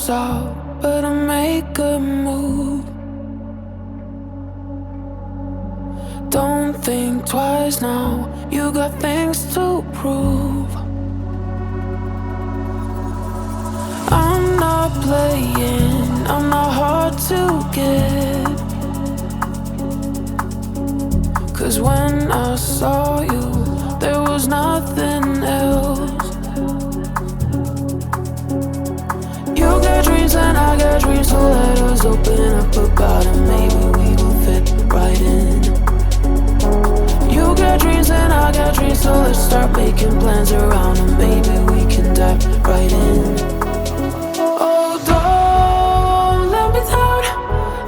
time's up, better make a move. Don't think twice now, you got things to prove. I'm not playing, I'm not hard to get. 'Cause when I saw you, there was nothing else. You got dreams and I got dreams, so let us open up about it. Maybe we will fit right in. You got dreams and I got dreams, so let's start making plans around them. Maybe we can dive right in. Oh, don't let me down,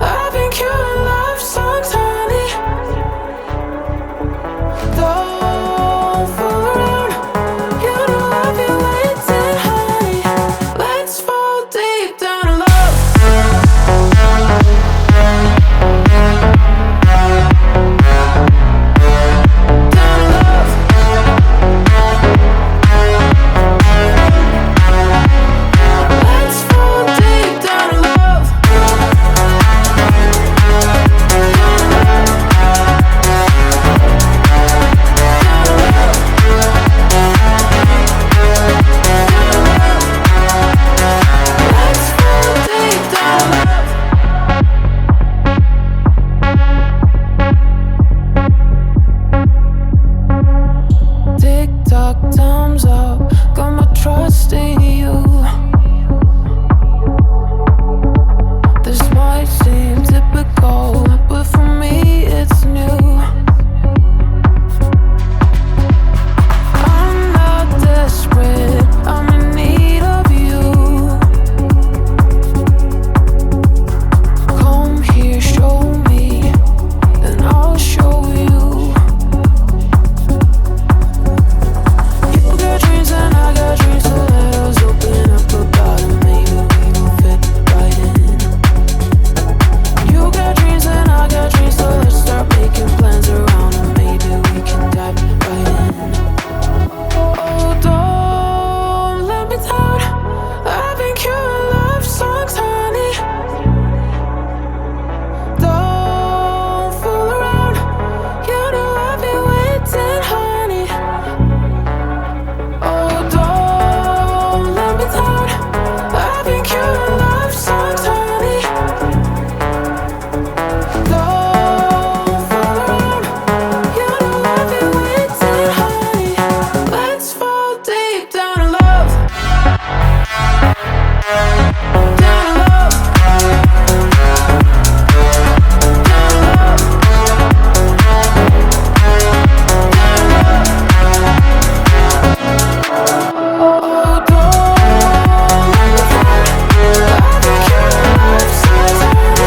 I've been killing love songs, honey. Don't fool around, you know I've been waiting, honey. Let's fall deep down in love. Down in love. Let's fall deep down in love. Let's fall deep down in love. Tick tock, time's up. Got my trust in you. This might seem typical, but for me it's new. I'm not desperate, I'm in need of you. Come here, show me, and I'll show you. You got dreams and I got dreams, so let us open up about it. Maybe we will fit right in. You got dreams and I got dreams, so let's start making plans around them. Maybe we can dive right in. Oh, don't let me down, I've been killing love songs, honey. Don't fool around, you know I've been waiting, honey. Oh, don't let me down, I've been killing love songs, honey. Don't fool around, you know I've been waiting, honey. Let's fall deep down in love. Down in love. Down in love. Oh, don't let me down, I've been killing love songs, honey.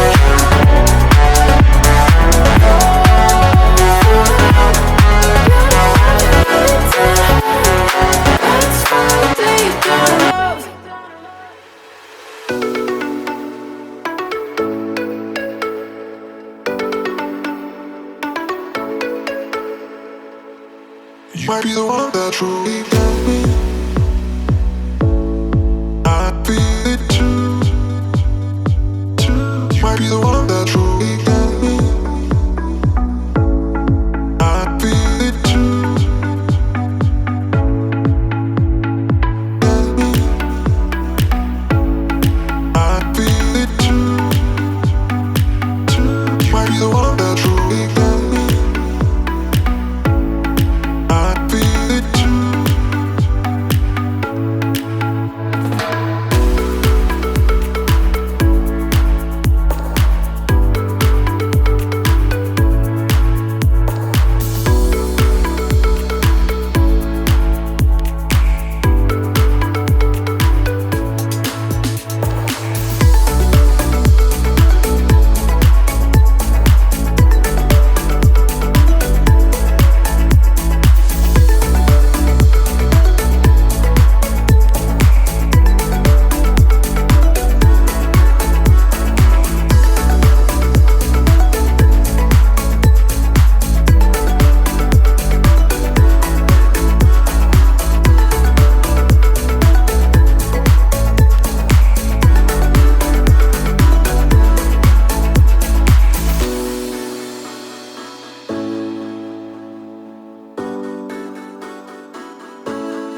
Let's fall deep down in love. You might be the one that truly got me. I feel it too. You might be the one that truly got me. I feel it too. Got me. I feel it too. You might be the one that truly got me. I feel it too.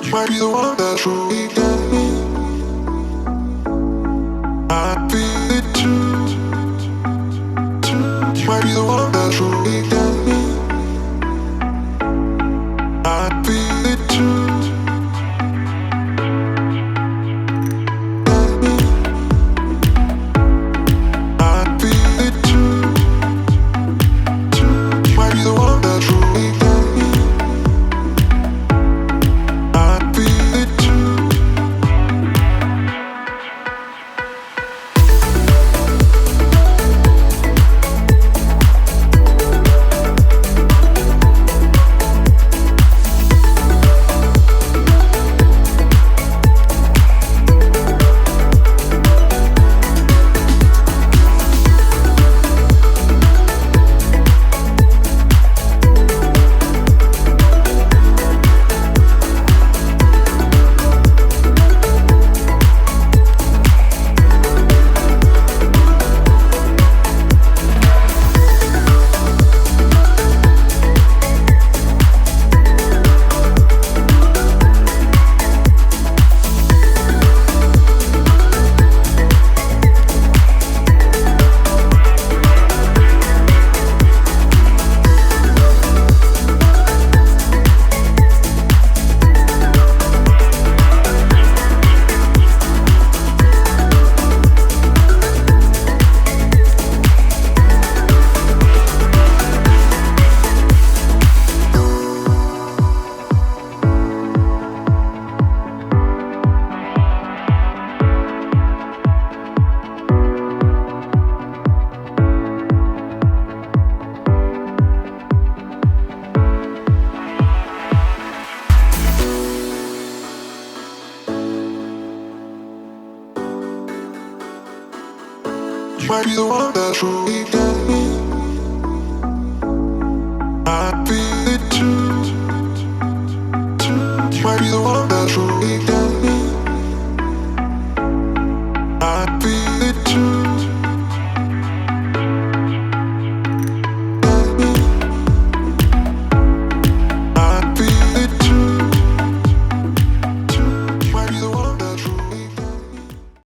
You might be the one that truly get me. I feel it too. You might be the one that truly get me. I feel it too. Get me. I feel it too. You might be the one that truly get me. I feel it too. You might be the one that truly get me. I feel it too. You might be the one that truly get me.